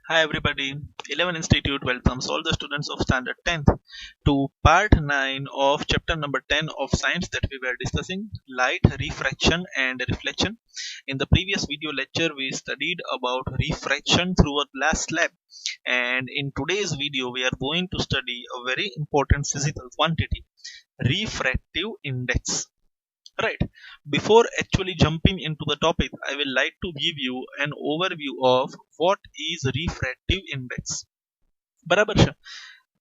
Hi everybody, 11 Institute welcomes all the students of Standard 10th to part 9 of chapter number 10 of science that we were discussing, light, refraction and reflection. In the previous video lecture we studied about refraction through a glass slab, and in today's video we are going to study a very important physical quantity, refractive index. Right. Before actually jumping into the topic, I will like to give you an overview of what is refractive index. બરાબર છે.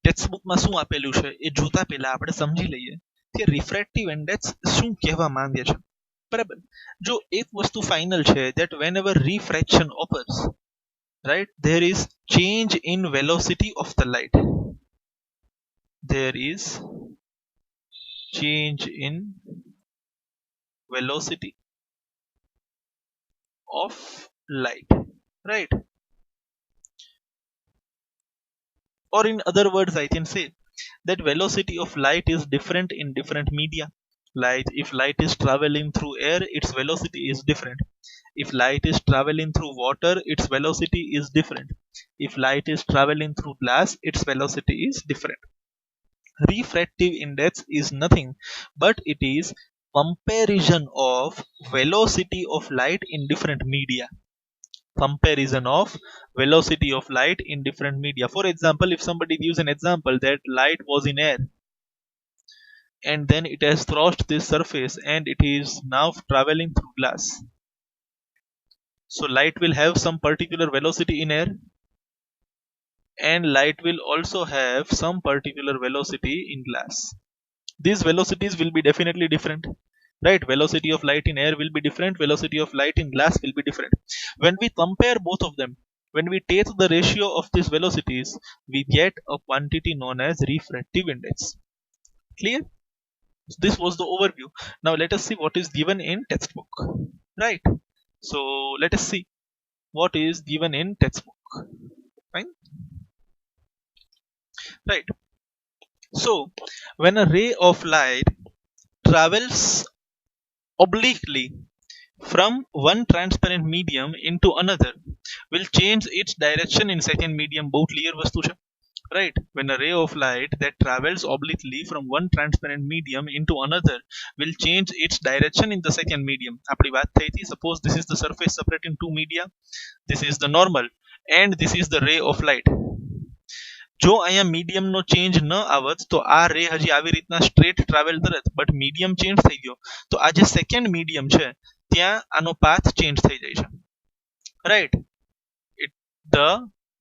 Text બુકમાં શું આપેલું છે એ જોતા પહેલા આપણે સમજી લઈએ કે રિફ્રેક્ટિવ ઇન્ડેક્સ શું કહેવા માંગે છે. બરાબર. જો એક વસ્તુ ફાઇનલ છે that whenever refraction occurs, right, there is change in velocity of the light. There is change in velocity of light, right? Or in other words, I can say that velocity of light is different in different media. Like if light is traveling through air, its velocity is different. If light is traveling through water, its velocity is different. If light is traveling through glass, its velocity is different. Refractive index is nothing but it is comparison of velocity of light in different media. Comparison of velocity of light in different media. For example, if somebody gives an example that light was in air and then it has crossed this surface and it is now traveling through glass. So light will have some particular velocity in air and light will also have some particular velocity in glass. These velocities will be definitely different. Right, velocity of light in air will be different, velocity of light in glass will be different. When we compare both of them, when we take the ratio of these velocities, we get a quantity known as refractive index. Clear? This was the overview. Now let us see what is given in textbook. Right, so let us see what is given in textbook. Fine. Right, so when a ray of light travels obliquely from one transparent medium into another, will change its direction in second medium. બહુ clear વસ્તુ છે. Right, when a ray of light that travels obliquely from one transparent medium into another will change its direction in the second medium. આપણી વાત થઈ હતી, suppose this is the surface separate in two media, this is the normal and this is the ray of light. જો અહીંયા medium નો change ન આવત તો આ રે હજી આવી રીતના સ્ટ્રેટ ટ્રાવેલ કરત, બટ મીડિયમ ચેન્જ થઈ ગયો તો આ જે સેકન્ડ મીડિયમ છે ત્યાં આનો પાથ ચેન્જ થઈ જાય છે. Right, the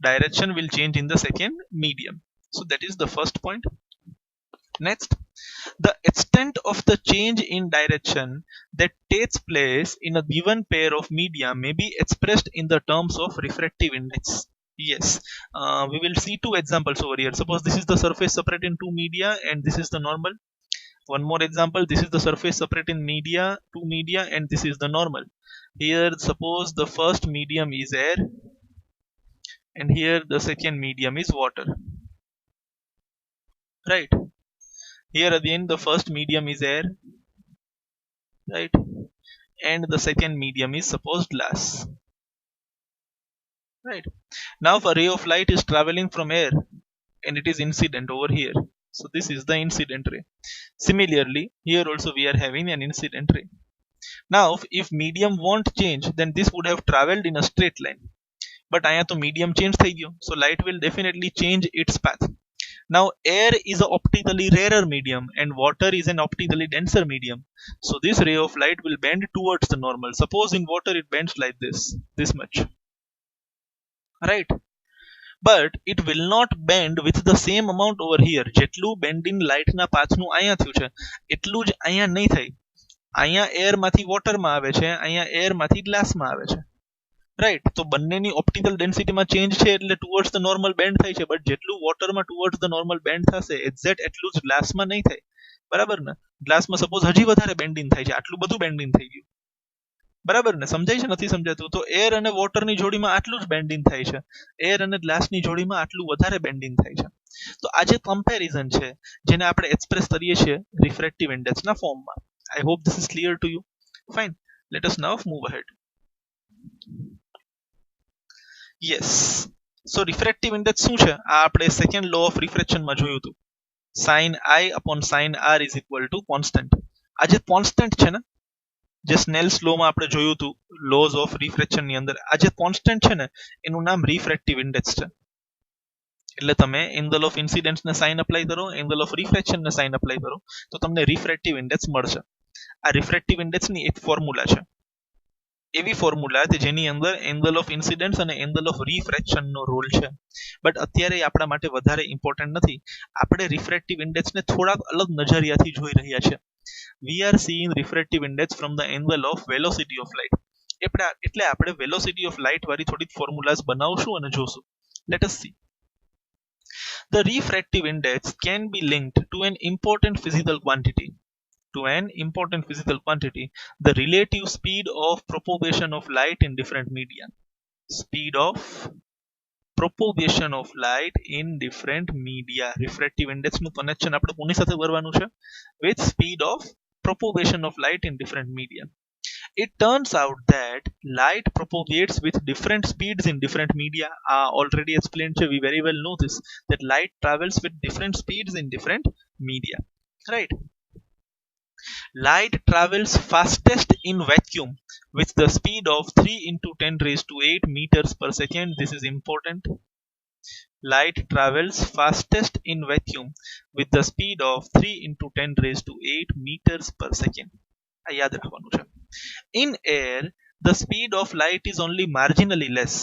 direction will change in the second medium. So that is the first point. Next, the extent of the change in direction that takes place in a given pair of media may be expressed in the terms of refractive index. Yes, we will see two examples over here. Suppose this is the surface separate in two media and this is the normal. One more example, this is the surface separate in media, two media, and this is the normal. Here suppose the first medium is air and here the second medium is water. Right, here again the first medium is air, right, and the second medium is suppose glass. Right, now if a ray of light is traveling from air and it is incident over here, so this is the incident ray. Similarly, here also we are having an incident ray. Now if medium won't change, then this would have traveled in a straight line, but અહીંયા તો medium change થઈ ગયો, so light will definitely change its path. Now air is an optically rarer medium and water is an optically denser medium, so this ray of light will bend towards the normal. Suppose in water it bends like this much, right, but it will not bend with the same amount over here. જેટલું bend in light ના પાથનું અહીંયા થયું છે એટલું જ અહીંયા નહીં થાય. અહીંયા એર માંથી વોટર માં આવે છે, અહીંયા એર માંથી ગ્લાસ માં આવે છે. રાઈટ, તો બંનેની ઓપ્ટિકલ ડેન્સિટીમાં ચેન્જ છે એટલે ટુવર્ડ્સ ધ નોર્મલ બેન્ડ થાય છે, બટ જેટલું વોટરમાં ટુવર્ડ્સ ધ નોર્મલ બેન્ડ થશે એક્ઝેક્ટ એટલું જ ગ્લાસમાં નહીં થાય. બરાબર ને? ગ્લાસમાં સપોઝ હજી વધારે બેન્ડિંગ થાય છે, આટલું બધું બેન્ડિંગ થઈ ગયું. બરાબર ને? સમજાય છે નથી સમજાતું? તો એર અને વોટરની જોડીમાં આટલું જ બેન્ડિંગ થાય છે, એર અને ગ્લાસની જોડીમાં આટલું વધારે બેન્ડિંગ થાય છે. તો આ જે કમ્પેરિઝન છે જેને આપણે એક્સપ્રેસ કરીએ છીએ રિફ્રેક્ટિવ ઇન્ડેક્સના ફોર્મમાં. I hope this is clear to you. Fine, let us now move ahead. Yes, so refractive index શું છે? આ આપણે સેકન્ડ લો ઓફ રિફ્રેક્શનમાં જોયું હતું. sin I upon sin R is equal to constant. આ જે કોન્સ્ટન્ટ છે ને, જે સ્નેલ્સ લો માં આપણે જોયું હતું લોઝ ઓફ રિફ્રેક્શન ની અંદર, આ જે કોન્સ્ટન્ટ છે ને એનું નામ રિફ્રેક્ટિવ ઇન્ડેક્સ છે. એટલે તમે એંગલ ઓફ ઇન્સિડન્સ ને સાઇન અપ્લાય કરો, એંગલ ઓફ રિફ્રેક્શન ને સાઇન અપ્લાય કરો તો તમને રિફ્રેક્ટિવ ઇન્ડેક્સ મળશે. આ રિફ્રેક્ટિવ ઇન્ડેક્સ ની એક ફોર્મ્યુલા છે, એવી ફોર્મ્યુલા કે જેની અંદર એંગલ ઓફ ઇન્સિડન્સ અને એંગલ ઓફ રિફ્રેક્શન નો રોલ છે. બટ અત્યારે આપણા માટે વધારે ઇમ્પોર્ટન્ટ નથી. આપણે રિફ્રેક્ટિવ ઇન્ડેક્સ ને થોડાક અલગ નજરિયાથી જોઈ રહ્યા છે. We are seeing refractive index from the angle of velocity of light. એટલે આપણે વેલોસિટી ઓફ લાઇટ વાળી થોડીક ફોર્મ્યુલાઝ બનાવશું અને જોશું. Let S C. The refractive index can be linked to an important physical quantity. The relative speed of propagation of light in different media. Speed of propagation of light in different media. Refractive index નું connection આપણે કોની સાથે કરવાનું છે? With speed of propagation of light in different media. It turns out that light propagates with different speeds in different media. Already explained, we very well know this, that light travels with different speeds in different media, right? Light travels fastest in vacuum with the speed of 3 into 10 raised to 8 meters per second. This is important. Light travels fastest in vacuum with the speed of 3 into 10 raised to 8 meters per second. યાદ રાખવાનું છે. In air, the speed of light is only marginally less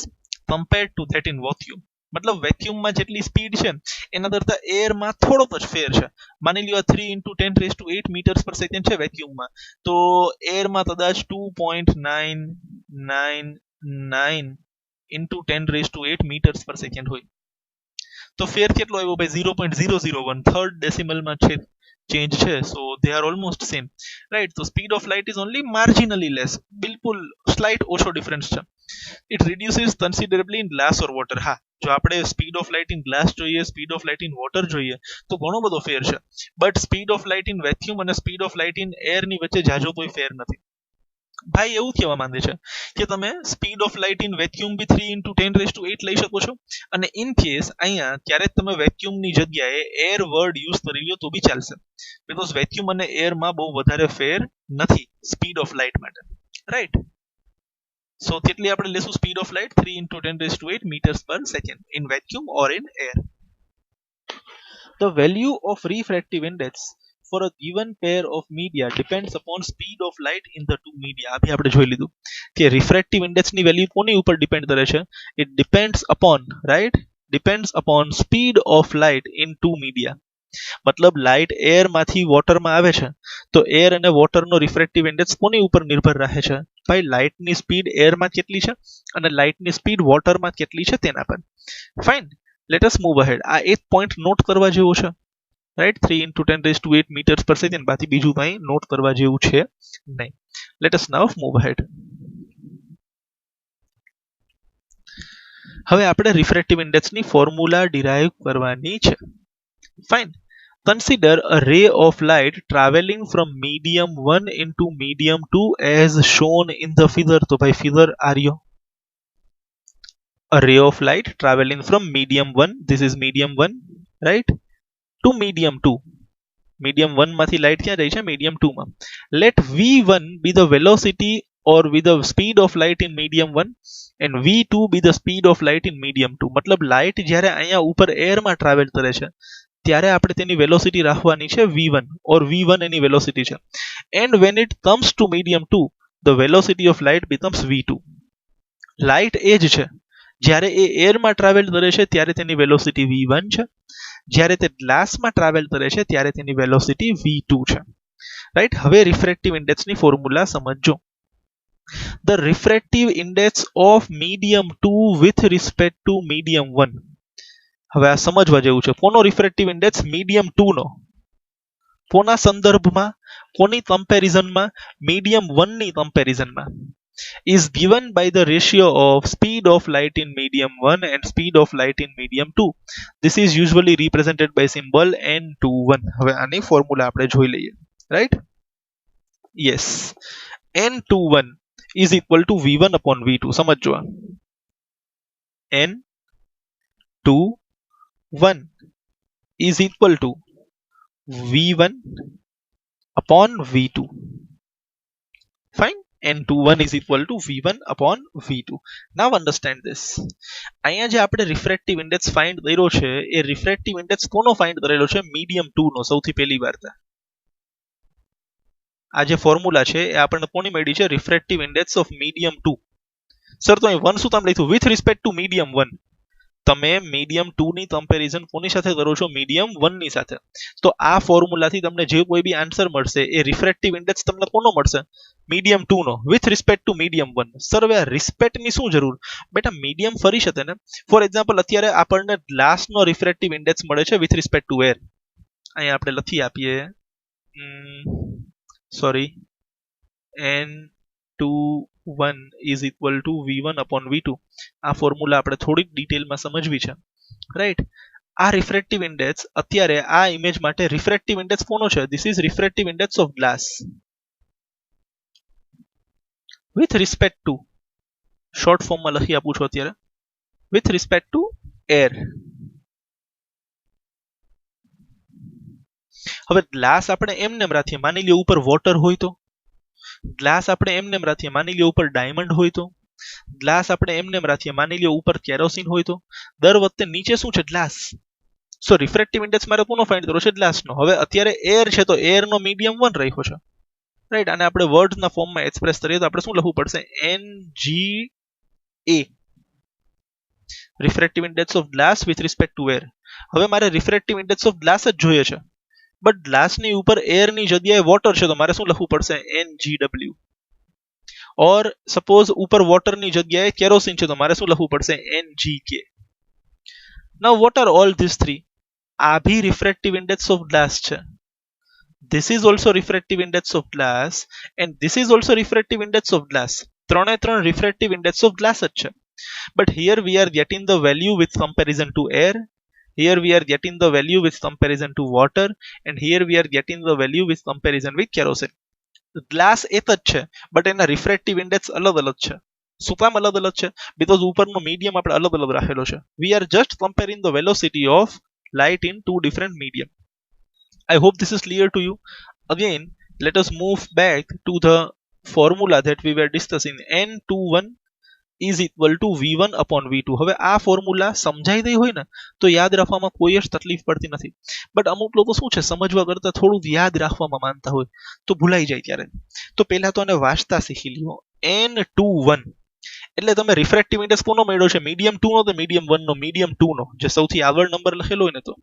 compared to that in vacuum. मतलब vacuum માં જેટલી speed છે એના કરતા air માં થોડોક જ ફેર છે. માની લ્યો 3 into 10 raised to 8 meters per second છે વેક્યુમ માં, તો એર માં કદાચ 2.999 into 10 raised to 8 meters per second હોય. તો ફેર કેટલો આવ્યો ભાઈ? 0.001, થર્ડ ડેસિમલ માં છે change છે. So they are almost same, right? So speed of light is only marginally less, બિલકુલ સ્લાઇટ ઓછો ડિફરન્સ છે. It reduces considerably in glass or water. હા, જો આપણે speed of light in glass જોઈએ, speed of light in water જોઈએ તો ઘણો બધો ફેર છે. But speed of light in vacuum અને speed of light in air ની વચ્ચે જાજો કોઈ ફેર નથી. ભાઈ એવું કહેવા માંગે છે કે તમે speed of light in vacuum be 3 into 10 raised to 8 લઈ શકો છો, અને ઇન કેસ અહીંયા ક્યારેક તમે વેક્યુમ ની જગ્યાએ એર વર્ડ યુઝ કરી લ્યો તો બી ચાલશે, બીકોઝ વેક્યુમ અને એર માં બહુ વધારે ફેર નથી સ્પીડ ઓફ લાઇટ માટે, રાઈટ? સો કેટલી આપણે લેશું speed of light? 3 into 10 raised to 8 meters per second in vacuum or in air. The value of refractive index for a given pair of media depends upon speed of light in the two media. अभी આપણે જોઈ લીધું કે refractive index ની value કોની ઉપર depend કરે છે? It depends upon, right? Depends upon speed of light in two media. मतलब લાઇટ એર માંથી વોટર માં આવે છે તો એર અને વોટર નો રિફ્રેક્ટિવ ઇન્ડેક્સ કોની ઉપર નિર્ભર રહે છે? ભાઈ લાઇટ ની સ્પીડ એર માં કેટલી છે અને લાઇટ ની સ્પીડ વોટર માં કેટલી છે તેના પર. Fine, let us move ahead. આ એક પોઈન્ટ નોટ કરવા જેવો છે, right? 3 into 10 raised to 8 meters per second. બાકી બીજું કંઈ નોટ કરવા જેવું છે નહીં. Late us now move ahead. હવે આપણે રિફ્રેક્ટિવ ઇન્ડેક્સની ફોર્મ્યુલા ડિરાઈવ કરવાની છે. Fine. Consider a ray of light traveling from medium 1 into medium 2 as shown in the figure. તો ભાઈ ફિગર આર્યો. A ray of light traveling from medium 1, this is medium 1, right, to medium 2. medium 1 માંથી light ક્યાં જાય છે? medium 2 માં. Let v1 be the velocity or with the speed of light in medium 1 and v2 be the speed of light in medium 2. मतलब light જ્યારે અહીંયા ઉપર air માં ટ્રાવેલ કરે છે ત્યારે આપણે તેની વેલોસિટી રાખવાની છે v1, or v1 any velocity છે. And when it comes to medium 2, the velocity of light becomes v2. Light એ જ છે, જ્યારે એ એરમાં ટ્રાવેલ કરે છે ત્યારે તેની વેલોસિટી v1 છે, જ્યારે તે ગ્લાસમાં ટ્રાવેલ કરે છે ત્યારે તેની વેલોસિટી v2 છે, રાઈટ? હવે રિફ્રેક્ટિવ ઇન્ડેક્સની ફોર્મ્યુલા સમજો. The refractive index of medium 2 with respect to medium 1. હવે આ સમજવા જેવું છે. કોનો રિફ્રેક્ટિવ ઇન્ડેક્સ? મીડિયમ 2 નો. કોના સંદર્ભમાં? કોની કમ્પેરિઝનમાં? મીડિયમ 1 ની કમ્પેરિઝનમાં. Is given by the ratio of speed of light in medium 1 and speed of light in medium 2. This is usually represented by symbol n21. હવે આની ફોર્મ્યુલા આપણે જોઈ લઈએ, right? Yes, n21 is equal to v1 upon v2. સમજો. n 2 1 is equal to v1 upon v2. Fine. n21 is equal to v1 upon v2. Now understand this. અહીંયા જે આપણે refractive index find કર્યો છે એ refractive index કોનો find કરેલો છે? Medium 2 નો સૌથી પહેલી વાર. આ જે ફોર્મ્યુલા છે એ આપણને કોની મળી છે? Refractive index of medium 2. Sir તો અહીં 1 શું તમે લખ્યું? With respect to medium 1. તમે મીડિયમ 2 ની કમ્પેરિઝન કોની સાથે કરો છો? મીડિયમ 1 ની સાથે. તો આ ફોર્મ્યુલાથી તમને જે કોઈ બી આન્સર મળશે એ રિફ્રેક્ટિવ ઇન્ડેક્સ તમને કોનો મળશે? મીડિયમ 2 નો with respect to medium 1. Sir હવે આ રિસ્પેક્ટ ની શું જરૂર? બેટા મીડિયમ ફરી શકે ને. ફોર એક્ઝામ્પલ અત્યારે આપણને ગ્લાસ નો રિફ્રેક્ટિવ ઇન્ડેક્સ મળે છે વિથ રિસ્પેક્ટ ટુ એર. અહીંયા આપણે લખી આપીએ sorry n21 is equal to v1 upon v2. આ ફોર્મ્યુલા આપણે થોડીક ડિટેલમાં સમજવી છે, રાઈટ? આ રિફ્રેક્ટિવ ઇન્ડેક્સ અત્યારે આ ઇમેજ માટે રિફ્રેક્ટિવ ઇન્ડેક્સ કોનો છે? This is refractive index of glass with respect to, short ફોર્મમાં લખી આપું છું અત્યારે, વિથ રિસ્પેક્ટ ટુ એર. હવે ગ્લાસ આપણે એમને રાખીએ, માની લ્યો ઉપર વોટર હોય તો. ગ્લાસ આપણે એમને રાખીએ, માની લ્યો ઉપર ડાયમંડ હોય તો. ગ્લાસ આપણે એમને રાખીએ, માની લ્યો ઉપર કેરોસીન હોય તો. દર વખતે નીચે શું છે? ગ્લાસ. સો રિફ્રેક્ટિવ ઇન્ડેક્સ મારે કોનો ફાઇન્ડ કરવો છે? ગ્લાસનો. હવે અત્યારે એર છે તો એર નો મીડિયમ 1 રાખ્યો છે, રાઈટ? અને આપણે વર્ડ્સના ફોર્મમાં એક્સપ્રેસ કરીએ તો આપણે શું લખવું પડશે? NGA, refractive index of glass with respect to air. હવે મારે રિફ્રેક્ટિવ ઇન્ડેક્સ ઓફ ગ્લાસ જ જોઈએ છે, બટ ગ્લાસની ઉપર એર ની જગ્યાએ વોટર છે તો મારે શું લખવું પડશે? NGW. ઓર સપોઝ ઉપર વોટર ની જગ્યાએ કેરોસીન છે તો મારે શું લખવું પડશે? NGK. Now what are all this three? આ ભી રિફ્રેક્ટિવ ઇન્ડેક્સ ઓફ ગ્લાસ છે. This is also refractive index of glass and this is also refractive index of glass. ત્રણે ત્રણ refractive index of glass જ છે. But here we are getting the value with comparison to air. Here we are getting the value with comparison to water and here we are getting the value with comparison with kerosene. Glass એક જ છે but એના refractive index અલગ અલગ છે. શું કામ અલગ અલગ છે? બીકોઝ ઉપરનો મીડિયમ આપણે અલગ અલગ રાખેલો છે. We R just comparing the velocity of light in two different medium. I hope this is clear to you. Again, let us move back to the formula that we were discussing. N21 is equal to v1 upon v2. હવે આ formula સમજાઈ ગઈ હોય ને તો યાદ રાખવામાં કોઈ જ તકલીફ પડતી નથી. બટ અમુક લોકો શું છે, સમજવા કરતા થોડું યાદ રાખવામાં માનતા હોય તો ભૂલાઈ જાય ત્યારે. તો પહેલા તો આને વાંચતા શીખી લ્યો. N21 એટલે તમે રિફ્રેક્ટિવ ઇન્ડેક્સ કોનો મળ્યો છે? મીડિયમ 2 નો કે મીડિયમ 1 નો? મીડિયમ 2 નો, જે સૌથી આગળ નંબર લખેલો હોય ને. તો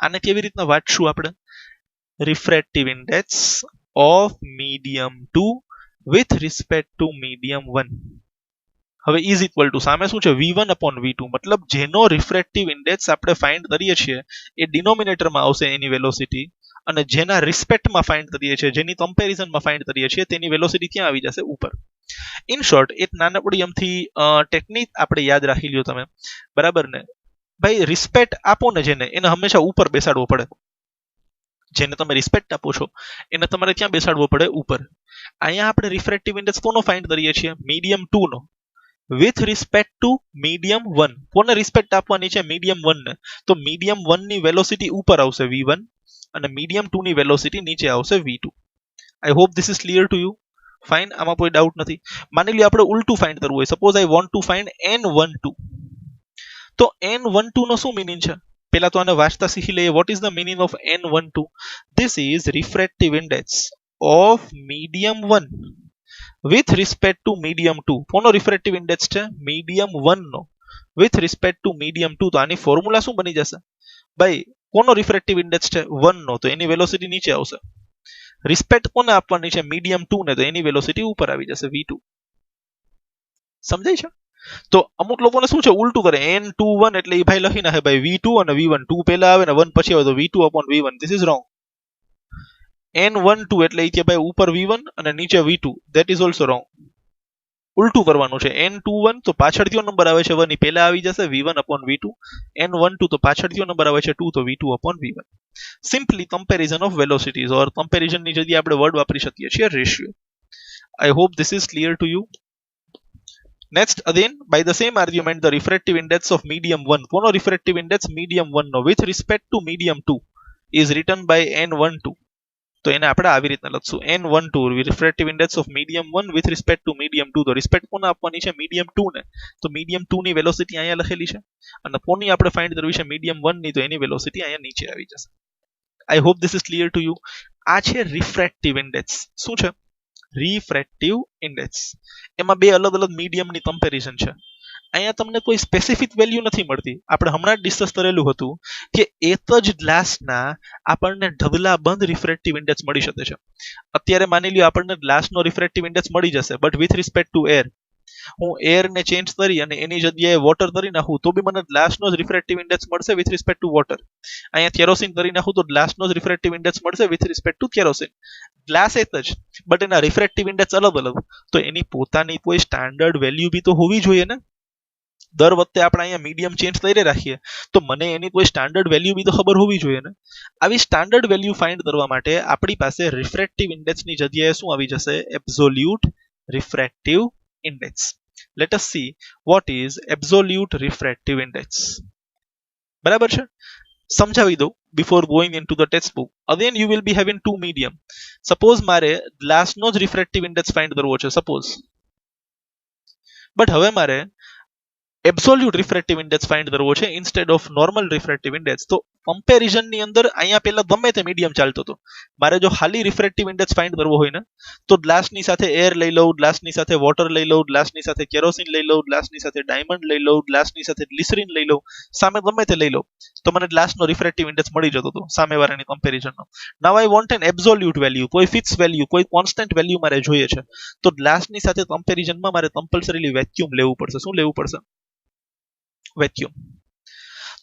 આને કેવી રીતના વાંચશું આપણે? Refractive index of medium 2 with respect to medium 1. હવે ઇઝ ઇક્વલ ટુ સામે શું છે? v1 upon v2. મતલબ જેનો રિફ્રેક્ટિવ ઇન્ડેક્સ આપણે ફાઇન્ડ કરીએ છીએ એ ડિનોમિનેટરમાં આવશે એની વેલોસિટી, અને જેના રિસ્પેક્ટમાં ફાઇન્ડ કરીએ છીએ, જેની કમ્પેરિઝનમાં ફાઇન્ડ કરીએ છીએ, તેની વેલોસિટી ક્યાં આવી જશે? ઉપર. ઇન શોર્ટ એક નાનકડી એમથી ટેકનિક આપણે યાદ રાખી લ્યો તમે, બરાબર ને ભાઈ? રિસ્પેક્ટ આપો ને જેને, એને હંમેશા ઉપર બેસાડવો પડે. જેને તમે રિસ્પેક્ટ આપો છો એને તમારે ક્યાં બેસાડવો પડે? ઉપર. અહીંયા આપણે રિફ્રેક્ટિવ ઇન્ડેક્સ કોનો ફાઇન્ડ કરીએ છીએ? મીડિયમ 2 નો વિથ રિસ્પેક્ટ ટુ મીડિયમ 1. કોને રિસ્પેક્ટ આપવાની છે? મીડિયમ 1 ને. તો મીડિયમ 1 ની વેલોસિટી ઉપર આવશે v1 અને મીડિયમ 2 ની વેલોસિટી નીચે આવશે v2. I hope this is clear to you. Fine, આમાં કોઈ ડાઉટ નથી. માની લ્યો આપણે ઉલટું ફાઇન્ડ કરવું હોય, suppose I want to find n12. તો n12 નો શું મીનિંગ છે? પહેલા તો આને વાંચતા શીખી લઈએ. What is the meaning of n12? This is refractive index of medium 1 with respect to medium 2. કોનો રિફ્રેક્ટિવ ઇન્ડેક્સ છે? મીડિયમ 1 નો વિથ રિસ્પેક્ટ ટુ મીડિયમ 2. તો આની ફોર્મ્યુલા શું બની જશે ભાઈ? કોનો રિફ્રેક્ટિવ ઇન્ડેક્સ છે? 1 નો, તો એની વેલોસિટી નીચે આવશે. રિસ્પેક્ટ કોને આપવાની છે? મીડિયમ 2 ને, તો એની વેલોસિટી ઉપર આવી જશે v2. સમજાય છે? તો અમુક લોકોને શું છે, ઉલટું કરે. n21 એટલે એ ભાઈ લખી નાખે ભાઈ v2 અને v1. 2 પહેલા આવે ને 1 પછી આવે તો v2 upon v1. This is wrong. n12 એટલે કે ભાઈ ઉપર v1 અને નીચે v2. That is also wrong. ઉલટું કરવાનું છે. n21 તો પાછળથી નંબર આવે છે 1, એ પહેલા આવી જશે v1 upon v2. n12 તો પાછળથી નંબર આવે છે 2, તો v2 upon v1. Simply comparison of velocities, or comparison ની જગ્યાએ આપણે વર્ડ વાપરી શકીએ છીએ ratio. I hope this is clear to you. Next, again, by the same argument, the refractive index of medium 1, કોનો refractive index medium 1 no with respect to medium 2 is written by n12. તો એને આપણે આવી રીતના લખશું n12 refractive index of medium 1 with respect to medium 2. તો respect કોને આપવાની છે medium 2 ને, તો medium 2 ની વેલોસિટી અહીંયા લખેલી છે અને કોની આપણે ફાઇન્ડ કરવી છે medium 1 ની, તો એની વેલોસિટી અહીંયા નીચે આવી જશે. I hope this is clear to you. આ છે refractive index. શું છે? refractive index. એમાં બે અલગ અલગ મીડિયમની કમ્પેરિઝન છે. અહીંયા તમને કોઈ સ્પેસિફિક વેલ્યુ નથી મળતી. આપણે હમણાં જ ડિસ્કસ કરેલું હતું કે એક જ ગ્લાસના આપણને ઢગલા બંધ રિફ્રેક્ટિવ ઇન્ડેક્સ મળી શકે છે. અત્યારે માની લ્યો આપણને ગ્લાસનો રિફ્રેક્ટિવ ઇન્ડેક્સ મળી જશે, but with respect to air હું એર ને ચેન્જ કરી અને એની જગ્યાએ વોટર કરી નાખું તો બી મને ગ્લાસનો જ રિફ્રેક્ટિવ ઇન્ડેક્સ મળશે વિથ રિસ્પેક્ટ ટુ વોટર. અહીંયા કેરોસીન કરી નાખું તો ગ્લાસનો જ રિફ્રેક્ટિવ ઇન્ડેક્સ મળશે with respect two kerosene. Glass એક જ, બટ એના રિફ્રેક્ટિવ ઇન્ડેક્સ અલગ અલગ, તો એની પોતાની કોઈ સ્ટાન્ડર્ડ વેલ્યુ બી તો હોવી જોઈએ ને. દર વખતે આપણે અહીંયા મીડિયમ ચેન્જ કરી રાખીએ તો મને એની કોઈ સ્ટાન્ડર્ડ વેલ્યુ બી તો ખબર હોવી જોઈએ ને. આવી સ્ટાન્ડર્ડ વેલ્યુ ફાઇન્ડ કરવા માટે આપણી પાસે રિફ્રેક્ટિવ ઇન્ડેક્સની જગ્યાએ શું આવી જશે? Absolute refractive index. Let us see what is absolute refractive index. બરાબર છે? સમજાવી દઉં before going into the textbook. Again you will be having two medium. Suppose મારે ગ્લાસનો જ રિફ્રેક્ટિવ ઇન્ડેક્સ ફાઇન્ડ કરવો છે, સપોઝ. બટ હવે મારે એબ્સોલ્યુટ રિફ્રેક્ટિવ ઇન્ડેક્સ ફાઇન્ડ કરવો છે instead of normal refractive index. તો કમ્પેરિઝન ની અંદર અહીંયા પહેલા ગમે તે મીડિયમ ચાલતો હતો. મારે જો ખાલી રિફ્રેક્ટિવ ઇન્ડેક્સ ફાઇન્ડ કરવો હોય ને તો ગ્લાસની સાથે એર લઈ લઉં, ગ્લાસની સાથે વોટર લઈ લઉં, ગ્લાસની સાથે કેરોસીન લઈ લઉં, ગ્લાસની સાથે ડાયમંડ લઈ લઉં, ગ્લાસની સાથે ગ્લિસરીન લઈ લઉં, સામે ગમે તે લઈ લઉં તો મને ગ્લાસનો રિફ્રેક્ટિવ ઇન્ડેક્સ મળી જતો હતો સામેવાળાની કમ્પેરિઝનનો. Now I want an absolute value, કોઈ ફિક્સ વેલ્યુ, કોઈ કોન્સ્ટન્ટ વેલ્યુ મારે જોઈએ છે, તો ગ્લાસની સાથે કમ્પેરિઝનમાં મારે કમ્પલસરીલી વેક્યુમ લેવું પડશે. શું લેવું પડશે? વેક્યુમ.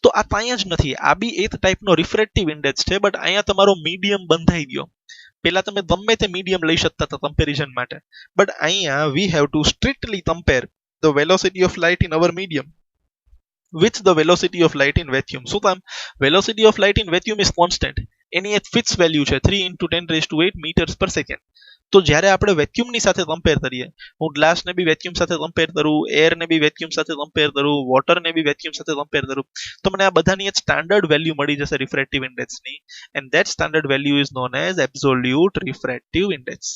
તો આ ત્યાં જ નથી, આ બી એક ટાઈપનો રિફ્રેક્ટિવ ઇન્ડેક્સ છે, બટ અહીંયા તમારો મીડિયમ બંધાઈ ગયો. પેલા તમે ગમે તે મીડિયમ લઈ શકતા હતા કમ્પેરિઝન માટે, બટ અહીંયા we have to strictly compare the velocity of light in our medium with the velocity of light in vacuum. શું કામ? velocity of light in vacuum is constant. એની એક ફિક્સ વેલ્યુ છે 3 × 10⁸ metres પર second. તો જ્યારે આપણે વેક્યુમની સાથે કમ્પેર કરીએ, હું ગ્લાસને બી વેક્યુમ સાથે કમ્પેર કરું, એરને બી વેક્યુમ સાથે કમ્પેર કરું, વોટરને બી વેક્યુમ સાથે કમ્પેર કરું, તો મને આ બધાની એક સ્ટાન્ડર્ડ વેલ્યુ મળી જશે રિફ્રેક્ટિવ ઇન્ડેક્સની, and that standard value is known as absolute refractive index.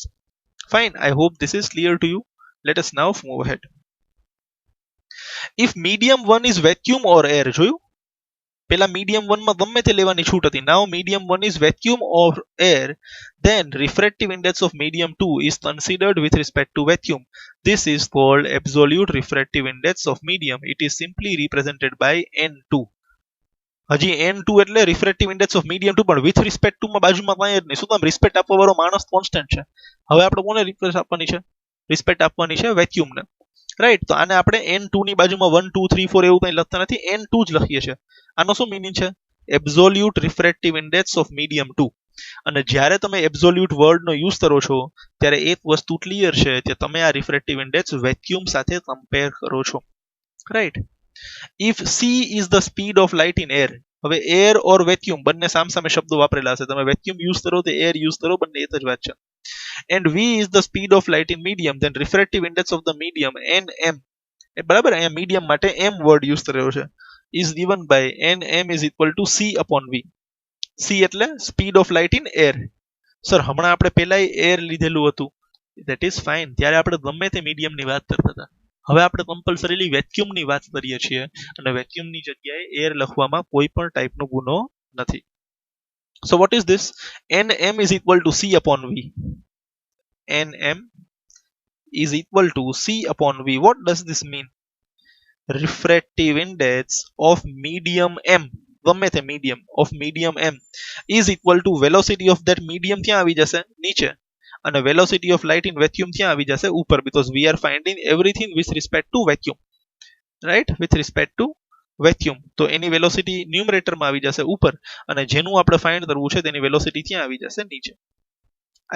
Fine, I hope this is clear to you. Let us now move ahead. If medium 1 is vacuum or air, જોયું? પેલા medium 1 માં ગમે તે લેવાની છૂટ હતી. Now medium 1 is vacuum or air, then refractive index of medium 2 is considered with respect to vacuum. This is called absolute refractive index of medium. It is simply represented by n2. હજી n2 એટલે refractive index of medium 2, પણ with respect two માં બાજુમાં કાંઈ જ નહીં. શું કામ? રિસ્પેક્ટ આપવા વાળો માણસ કોન્સ્ટન્ટ છે. હવે આપણે કોને રિસ્પેક્ટ આપવાની છે? રિસ્પેક્ટ આપવાની છે વેક્યુમને, રાઈટ? તો આને આપણે n2 ની બાજુમાં 1 2 3 4 એવું કંઈ લખતા નથી, n2 જ લખીએ છીએ. આનો શું મીનિંગ છે? Absolute refractive index of medium 2. અને જ્યારે તમે એબ્સોલ્યુટ વર્ડનો યુઝ કરો છો ત્યારે એક વસ્તુ ક્લિયર છે કે તમે આ રિફ્રેક્ટિવ ઇન્ડેક્સ વેક્યુમ સાથે કમ્પેર કરો છો, right? If she is the speed of light in air. હવે એર ઓર વેક્યુમ બંને સામસામે શબ્દો વાપરેલા છે. તમે વેક્યુમ યુઝ કરો તો એર યુઝ કરો, બંને એક જ વાત છે. and v is the speed of light in medium, then refractive index of the medium nm, બરાબર? અહીંયા મીડિયમ માટે m વર્ડ યુઝ કર્યો છે, is given by nm is equal to c upon v. c એટલે speed of light in air. Sir હમણાં આપણે પહેલા air લીધેલું હતું, ધેટ ઇઝ ફાઇન. ત્યારે આપણે ગમે તે મીડિયમની વાત કરતા હતા. હવે આપણે કમ્પલસરીલી વેક્યુમની વાત કરીએ છીએ, અને વેક્યુમની જગ્યાએ એર લખવામાં કોઈ પણ ટાઈપનો ગુનો નથી. So what is this? nm is equal to c upon v. nm is equal to c upon v. What does this mean? Refractive index of medium m, ગમે તે medium of medium m is equal to velocity of that medium ક્યાં આવી જશે? નીચે. અને velocity of light in vacuum ક્યાં આવી જશે? ઉપર, because we are finding everything with respect to vacuum, right? With respect to vacuum. તો એની વેલોસિટી ન્યુમરેટરમાં આવી જશે ઉપર, અને જેનું આપણે ફાઇન્ડ કરવું છે તેની વેલોસિટી ક્યાં આવી જશે? નીચે.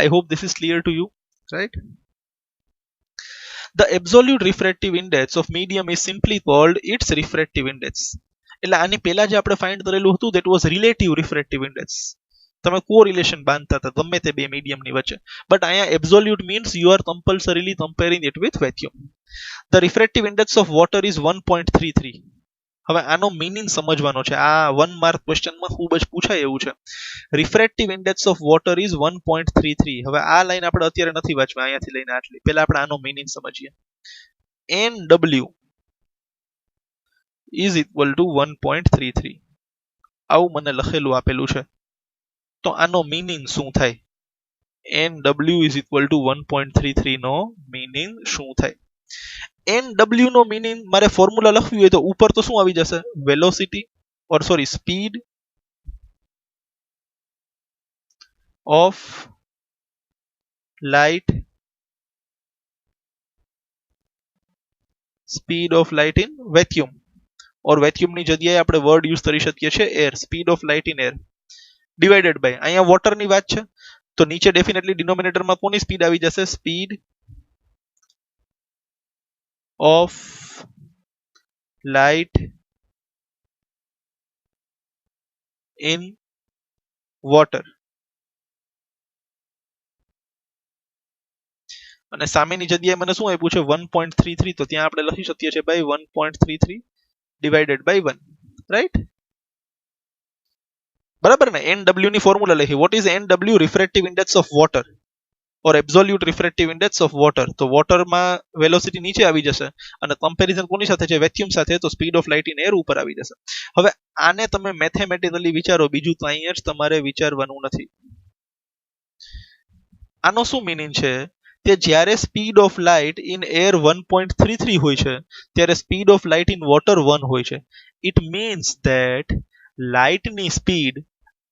I hope this is clear to you, right? The absolute refractive index of medium is simply called its refractive index. એટલે આની પહેલા જે આપણે ફાઇન્ડ કરેલું હતું that was relative refractive index. તમે કોરિલેશન બાંધતા હતા ગમે તે બે મીડિયમની વચ્ચે. બટ અહીંયા absolute means you are compulsorily comparing it with vacuum. The refractive index of water is 1.33. હવે આનો મીનિંગ સમજવાનો છે. આ 1 માર્ક ક્વેશ્ચનમાં ખૂબ જ પૂછાય એવું છે. Refractive index of water is 1.33. હવે આ લાઈન આપણે અત્યારે નથી વાંચવા, અહીંયાથી લઈને આટલી. પહેલા આપણે આનો મીનિંગ સમજીએ. NW is equal to 1.33. આવું મને લખેલું આપેલું છે. તો આનો મીનિંગ શું થાય? NW ઇઝ ઇક્વલ ટુ 1.33 નો મીનિંગ શું થાય? NW નો મીનિંગ મારે ફોર્મ્યુલા લખવી હોય તો ઉપર તો શું આવી જશે? Velocity or sorry speed of light, speed of light in vacuum, or vacuum ની જગ્યાએ આપણે વર્ડ યુઝ કરી શકીએ છીએ air, speed of light in air, divided by અહીંયા વોટર ની વાત છે તો નીચે ડેફિનેટલી ડિનોમિનેટરમાં કોની સ્પીડ આવી જશે? Speed of light in water. અને સામેની જગ્યાએ મને શું આપ્યું છે? 1.33. તો ત્યાં આપણે લખી શકીએ છીએ ભાઈ 1.33 ડિવાઇડેડ બાય 1. રાઈટ? બરાબર ને? NW ની ફોર્મ્યુલા લખી. What is NW? Refractive index of water or absolute refractive index of water. તો વોટરમાં વેલોસિટી નીચે આવી જશે અને કમ્પેરિઝન કોની સાથે છે? વેક્યુમ સાથે. તો speed of light in air ઉપર આવી જશે. હવે આને તમે મેથેમેટિકલી વિચારો, બીજું તો અહીંયા જ તમારે વિચારવાનું નથી. આનો શું મીનિંગ છે કે જ્યારે speed of light in air 1.33 હોય છે ત્યારે speed of light in water 1 હોય છે. ઇટ મીન્સ ધેટ લાઇટની સ્પીડ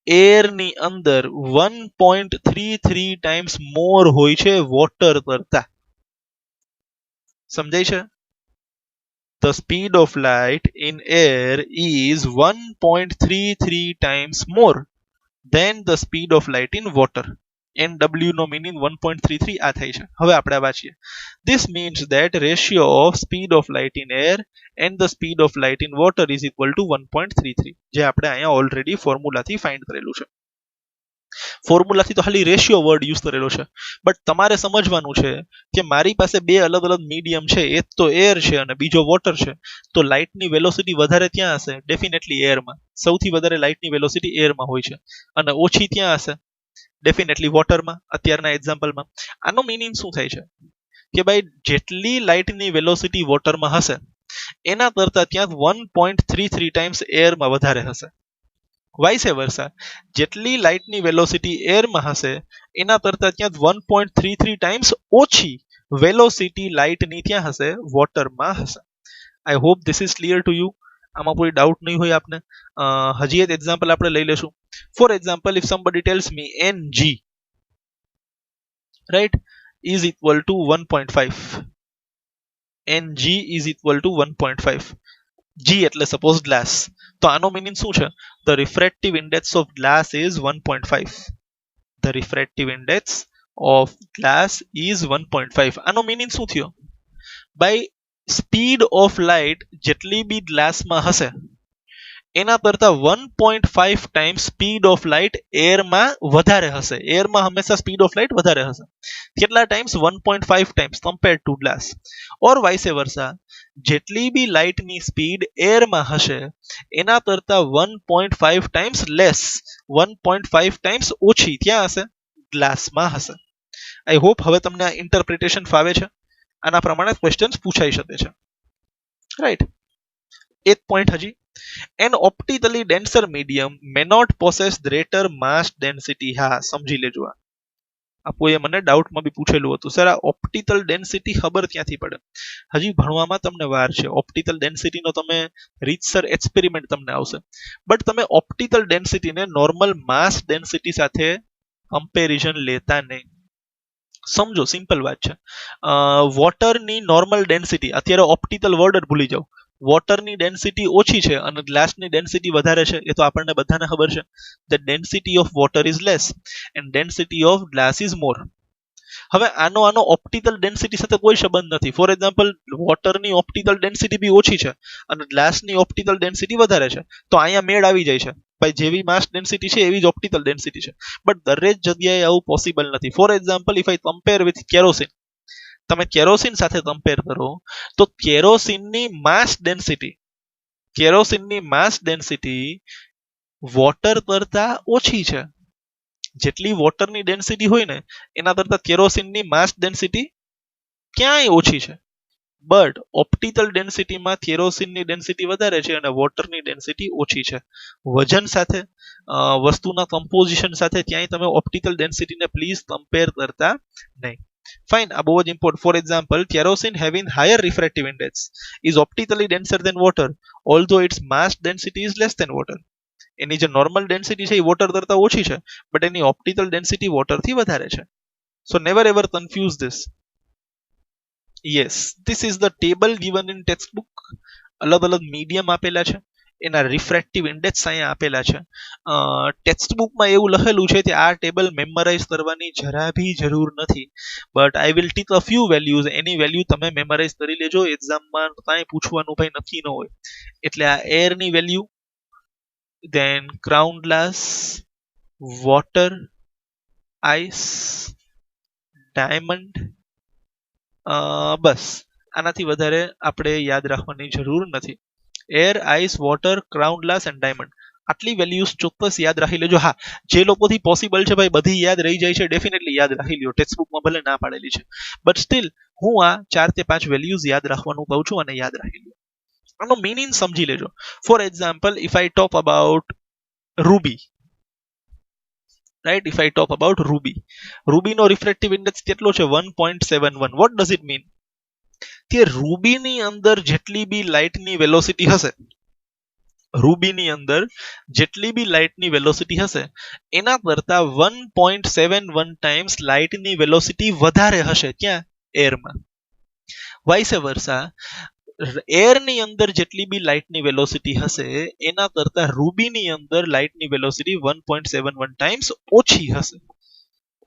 એરની અંદર 1.33 ટાઈમ્સ મોર હોય છે વોટર કરતા. સમજાય છે? The speed of light in air is 1.33 times more than the speed of light in water. NW નો મીનિંગ 1.33 આ થાય છે. હવે આપણે વાંચીએ. This means that ratio of speed of light in air and the speed of light in water is equal to 1.33. જે આપણે અહીંયા ઓલરેડી ફોર્મ્યુલાથી ફાઇન્ડ કરેલું છે. ફોર્મ્યુલાથી તો ખાલી રેશિયો વર્ડ યુઝ કરેલો છે. બટ તમારે સમજવાનું છે કે મારી પાસે બે અલગ અલગ મીડિયમ છે, એક તો એર છે અને બીજો વોટર છે. તો લાઇટની વેલોસિટી વધારે ત્યાં હશે ડેફિનેટલી એરમાં. સૌથી વધારે લાઇટની વેલોસિટી એરમાં હોય છે અને ઓછી ત્યાં હશે ડેફિનેટલી વોટરમાં. અત્યારના એક્ઝામ્પલમાં આનો મીનિંગ શું થાય છે કે ભાઈ જેટલી લાઇટની વેલોસિટી વોટરમાં હશે એના કરતા ત્યાં 1.33 ટાઈમ્સ એરમાં વધારે હશે. વાઇસ વર્સા, જેટલી લાઇટની વેલોસિટી એરમાં હશે એના કરતા ત્યાં 1.33 ટાઈમ્સ ઓછી વેલોસિટી લાઇટની ત્યાં હશે વોટરમાં હશે. આઈ hope this is clear to you. આમાં કોઈ ડાઉટ નહીં હોય આપને. હજી એક એક્ઝામ્પલ આપણે લઈ લેશું. For example, if somebody tells me NG right is equal to 1.5. NG is equal to 1.5. G એટલે સપોઝ ગ્લાસ. તો આનો મીનિંગ શું છે? The refractive index of glass is 1.5. The refractive index of glass is 1.5. આનો meaning શું થયો? By speed of light જેટલી બી ગ્લાસમાં હશે એના કરતા 1.5 ટાઈમ સ્પીડ ઓફ લાઇટ એરમાં વધારે હશે. એરમાં હંમેશા સ્પીડ ઓફ લાઇટ વધારે હશે. કેટલા times? 1.5 times compare to glass. Or vice versa, જેટલી બી લાઇટની સ્પીડ એરમાં હશે એના કરતા 1.5 ટાઈમ્સ લેસ, 1.5 ટાઈમ્સ ઓછી ત્યાં હશે ગ્લાસમાં હશે. આઈ હોપ હવે તમને આ ઇન્ટરપ્રિટેશન ફાવે છે. આના પ્રમાણે ક્વેશ્ચન્સ પૂછાઈ શકે છે. રાઈટ? એક પોઈન્ટ હજી. An optically denser medium may not possess greater mass density. હા, સમજી લેજો. આ કોઈ મને ડાઉટમાં બી પૂછેલું હતું, સર આ ઓપ્ટિકલ ડેન્સિટી ખબર ક્યાંથી પડે? હજી ભણવામાં તમને વાર છે. ઓપ્ટિકલ ડેન્સિટીનો તમે રીતસર એક્સપેરિમેન્ટ તમને આવશે. બટ તમે ઓપ્ટિકલ ડેન્સિટીને નોર્મલ માસ ડેન્સિટી સાથે કમ્પેરિઝન લેતા નહીં. સમજો, સિમ્પલ વાત છે. વોટરની નોર્મલ ડેન્સિટી, અત્યારે ઓપ્ટિકલ વર્ડ જ ભૂલી જાઓ. વોટરની ડેન્સિટી ઓછી છે અને ગ્લાસની ડેન્સિટી વધારે છે, એ તો આપણને બધાને ખબર છે. The density of water is less and density of glass is more. હવે આનો ઓપ્ટિકલ ડેન્સિટી સાથે કોઈ સંબંધ નથી. ફોર એક્ઝામ્પલ, વોટરની ઓપ્ટિકલ ડેન્સિટી બી ઓછી છે અને ગ્લાસની ઓપ્ટિકલ ડેન્સિટી વધારે છે, તો અહીંયા મેળ આવી જાય છે. ભાઈ જેવી માસ ડેન્સિટી છે એવી જ ઓપ્ટિકલ ડેન્સિટી છે, બટ દરેક જગ્યાએ આવું પોસિબલ નથી. For example, if I compare with kerosene, તમે કેરોસીન સાથે કમ્પેર કરો તો કેરોસીનની માસ ડેન્સિટી વોટર કરતા ઓછી છે. જેટલી વોટરની ડેન્સિટી હોય ને એના કરતા કેરોસીનની માસ ડેન્સિટી ક્યાંય ઓછી છે. બટ ઓપ્ટિકલ ડેન્સિટીમાં કેરોસીનની ડેન્સિટી વધારે છે અને વોટરની ડેન્સિટી ઓછી છે. વજન સાથે, વસ્તુના કમ્પોઝિશન સાથે ક્યાંય તમે ઓપ્ટિકલ ડેન્સિટીને પ્લીઝ કમ્પેર કરતા નહીં. ફાઇન, આ બહુ જ important. For example, kerosene having higher refractive index is optically denser than water, although its mass density is less than water. એની જે નોર્મલ ડેન્સિટી છે એ વોટર કરતા ઓછી છે, બટ એની ઓપ્ટિકલ ડેન્સિટી વોટરથી વધારે છે. So never ever confuse this. Yes, this is the table given in text book. અલગ અલગ મીડિયમ આપેલા છે, એના રિફ્રેક્ટિવ ઇન્ડેક્સ અહીંયા આપેલા છે. ટેક્સ્ટ બુકમાં એવું લખેલું છે કે આ ટેબલ મેમરાઇઝ કરવાની જરા ભી જરૂર નથી, but I will tick a few values. Any value તમે મેમરાઇઝ કરી લેજો, એક્ઝામમાં કાંઈ પૂછવાનું ભાઈ નક્કી ન હોય. એટલે આ એરની value, then ground glass, water, ice, diamond, બસ આનાથી વધારે આપણે યાદ રાખવાની જરૂર નથી. Air, ice, water, crown glass and diamond, આટલી વેલ્યુઝ ચોક્કસ યાદ રાખી લેજો. હા, જે લોકોથી પોસિબલ છે ભાઈ બધી યાદ રહી જાય છે, ડેફિનેટલી યાદ રાખી લ્યો. ટેક્સ્ટ બુકમાં ભલે ના પાડેલી છે, બટ સ્ટીલ હું આ 4 કે 5 વેલ્યુઝ યાદ રાખવાનું કહું છું અને યાદ રાખી લ્યો. આનો મીનિંગ સમજી લેજો. For example, if I talk about ruby, right, if I talk about રૂબીનો રિફ્રેક્ટિવ ઇન્ડેક્સ કેટલો છે? 1.71. What does it mean? કે રૂબીની અંદર જેટલી બી લાઇટની વેલોસિટી હશે, એના કરતા 1.71 ટાઈમ્સ લાઇટની વેલોસિટી વધારે હશે. ક્યાં? એરમાં. વાઇસ વર્સા, એરની અંદર જેટલી બી લાઇટની વેલોસિટી હશે એના કરતા રૂબીની અંદર લાઇટની વેલોસિટી 1.71 ટાઈમ્સ ઓછી હશે.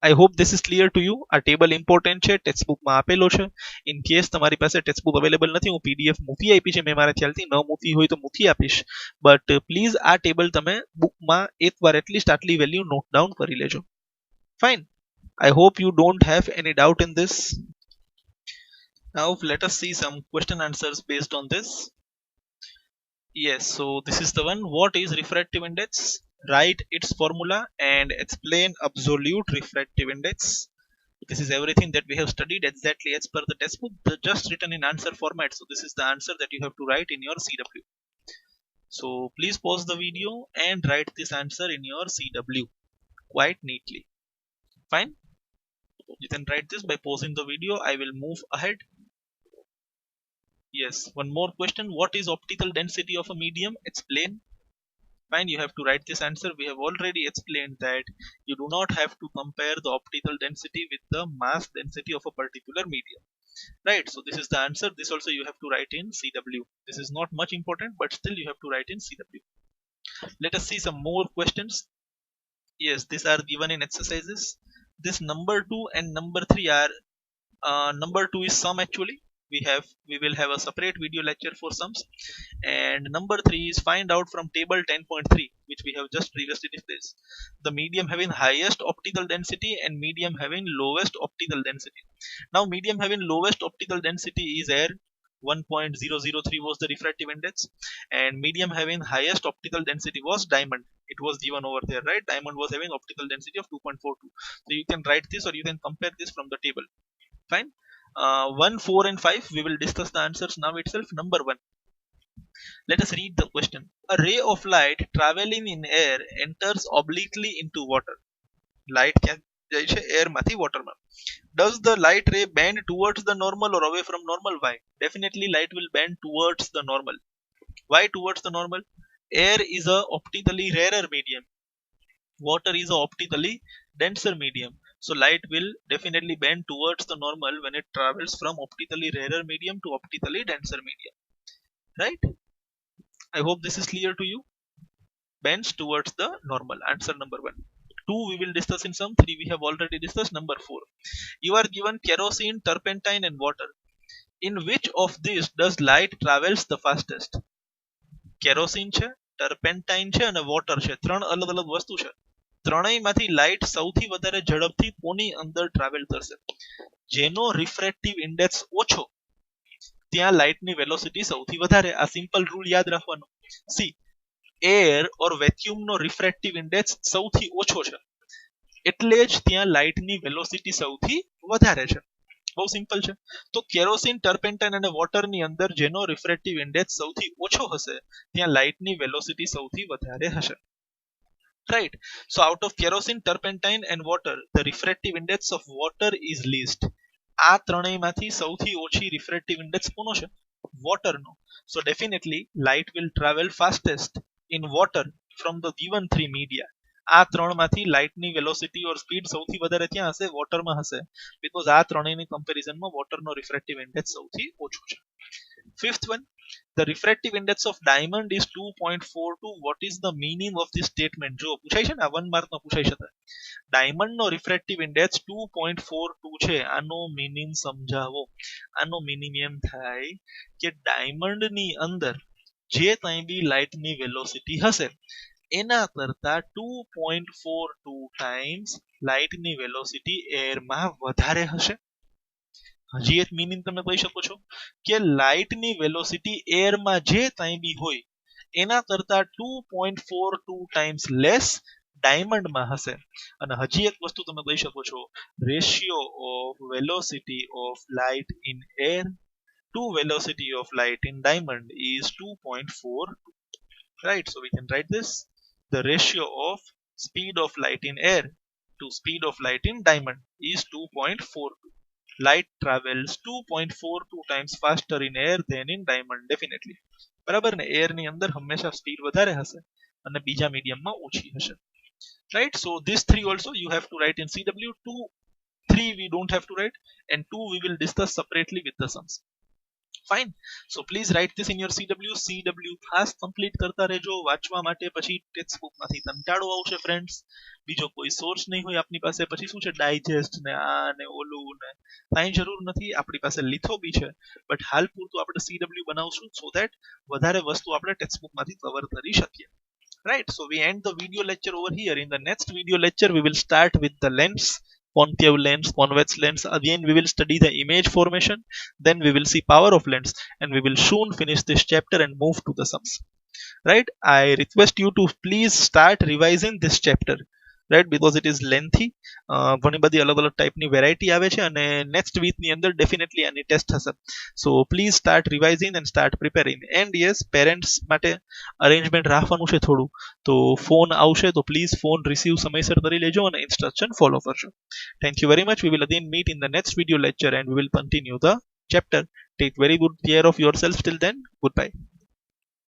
આઈ hope this is clear to you. આ ટેબલ ઇમ્પોર્ટન્ટ છે, ટેક્સ્ટ બુકમાં આપેલો છે. ઇન કેસ તમારી પાસે ટેક્સ્ટ બુક અવેલેબલ નથી, હું પીડીએફ મૂકી આપી છે મેં મારા ખ્યાલથી, ન મૂકી હોય તો મૂકી આપીશ, બટ પ્લીઝ આ ટેબલ તમે બુકમાં એકવાર એટલીસ્ટ આટલી વેલ્યુ નોટ ડાઉન કરી લેજો. Fine, I hope you don't have any doubt in this. Now let us see some question answers based on this. Yes, so this is the one. What is refractive index? Write its formula and explain absolute refractive index. This is everything that we have studied exactly as per the textbook, just written in answer format. So this is the answer that you have to write in your CW. So please pause the video and write this answer in your CW quite neatly. Fine, you can write this by pausing the video. I will move ahead. Yes, one more question. What is optical density of a medium? Explain. Fine, you have to write this answer. We have already explained that you do not have to compare the optical density with the mass density of a particular medium. Right, so this is the answer. This also you have to write in CW. This is not much important, but still you have to write in CW. Let us see some more questions. Yes, these are given in exercises. This number 2 and number 3 are number 2 is sum actually. We will have a separate video lecture for sums, and number 3 is find out from table 10.3, which we have just previously discussed, the medium having highest optical density and medium having lowest optical density. Now medium having lowest optical density is air, 1.003 was the refractive index, and medium having highest optical density was diamond. It was given over there, right? Diamond was having optical density of 2.42. So you can write this or you can compare this from the table. Fine. 1, 4 and 5 we will discuss the answers now itself. Number 1, let us read the question. A ray of light traveling in air enters obliquely into water. Light ક્યાં જાય છે? Air માંથી water માં. Does the light ray bend towards the normal or away from normal? Why? Definitely light will bend towards the normal. Why towards the normal? Air is a optically rarer medium, water is a optically denser medium, so light will definitely bend towards the normal when it travels from optically rarer medium to optically denser medium, right? I hope this is clear to you. Bends towards the normal. Answer number 1. 2 we will discuss in sum. 3 we have already discussed. Number 4, you are given kerosene, turpentine and water. In which of these does light travels the fastest? Kerosene છે, turpentine છે અને water છે, ત્રણ અલગ અલગ વસ્તુ છે. ત્રણેયમાંથી light સૌથી વધારે ઝડપથી કોની અંદર ટ્રાવેલ કરશે? જેનો રિફ્રેક્ટિવ ઇન્ડેક્સ ઓછો ત્યાં લાઇટની વેલોસિટી સૌથી વધારે. આ સિમ્પલ રૂલ યાદ રાખવાનો. સી એર ઓર વેક્યુમ નો રિફ્રેક્ટિવ ઇન્ડેક્સ સૌથી ઓછો છે એટલે જ ત્યાં લાઇટની વેલોસિટી સૌથી વધારે છે. બહુ સિમ્પલ છે. તો કેરોસીન, ટર્પેન્ટાઇન અને વોટરની અંદર જેનો રિફ્રેક્ટિવ ઇન્ડેક્સ સૌથી ઓછો હશે ત્યાં લાઇટની વેલોસિટી સૌથી વધારે હશે. Right. So out of kerosene, turpentine and water, the refractive index of water is least. આ ત્રણેયમાંથી સૌથી ઓછી રિફ્રેક્ટિવ ઇન્ડેક્સ કોનો છે? વોટરનો. So definitely light will travel fastest in water from the given three media. આ ત્રણમાંથી લાઇટની વેલોસિટી ઓર speed સૌથી વધારે ક્યાં હશે? વોટરમાં હશે. બીકોઝ આ ત્રણેયની કમ્પેરિઝનમાં વોટરનો રિફ્રેક્ટિવ ઇન્ડેક્સ સૌથી ઓછો છે. Fifth one, the refractive index of diamond is 2.42. what is the meaning of this statement? જો પૂછાય છે ને, આ 1 માર્કમાં પૂછાઈ શકે. ડાયમંડ નો રિફ્રેક્ટિવ ઇન્ડેક્સ 2.42 છે. આનો મીનિંગ સમજાવો. આનો મીનિંગ એમ થાય કે ડાયમંડ ની અંદર જે કંઈ બી લાઇટ ની વેલોસિટી હશે એના કરતા 2.42 ટાઈમ્સ લાઇટ ની વેલોસિટી એર માં વધારે હશે. હજી એક મીનિંગ તમે કહી શકો છો કે લાઇટ ની વેલોસિટી એર માં જે કંઈ બી હોય એના કરતા 2.42 ટાઈમ્સ લેસ ડાયમંડમાં હશે. અને હજી એક વસ્તુ તમે કહી શકો છો, ratio of velocity of light in air to velocity of light in diamond is 2.42. Right, so we can write this. The ratio of speed of light in air to speed of light in diamond is 2.42. Light travels 2.42 times faster in air than in diamond. Definitely. બરાબર ને? Air ની અંદર હંમેશા speed વધારે હશે અને બીજા મીડિયમમાં ઓછી હશે. Right, so this three also you have to write in CW. 3 we don't have to write, and 2 we will discuss separately with the sums. Fine. So please write this in your CW. ખાસ complete કરતા રહેજો વાંચવા માટે. પછી text book માંથી કંટાળો આવશે friends. બીજો કોઈ સોર્સ નહીં હોય આપની પાસે. પછી શું છે, ડાયજેસ્ટ ને આ ને ઓલું ને કાંઈ જરૂર નથી. આપણી પાસે લિથો બી છે, બટ હાલ પૂરતું આપણે CW બનાવશું સો ધેટ વધારે વસ્તુ આપણે ટેક્સ્ટ બુક માંથી કવર કરી શકીએ. Right, so we end the video lecture over here. In the next video lecture we will start with the lens, concave lens, convex lens. Again we will study the image formation, then we will see power of lens, and we will soon finish this chapter and move to the sums. Right, I request you to please start revising this chapter, right, because it is lengthy. ઘણી બધી અલગ અલગ ટાઈપની variety આવે છે અને next વીકની અંદર definitely આની ટેસ્ટ હશે. So please start revising and start preparing. And yes, parents માટે અરેન્જમેન્ટ રાખવાનું છે થોડું. તો ફોન આવશે તો પ્લીઝ ફોન રિસીવ સમયસર કરી લેજો અને ઇન્સ્ટ્રક્શન ફોલો કરજો. Thank you very much. We will again meet in the next video lecture and we will continue the chapter. Take very good care of yourself till then. Goodbye.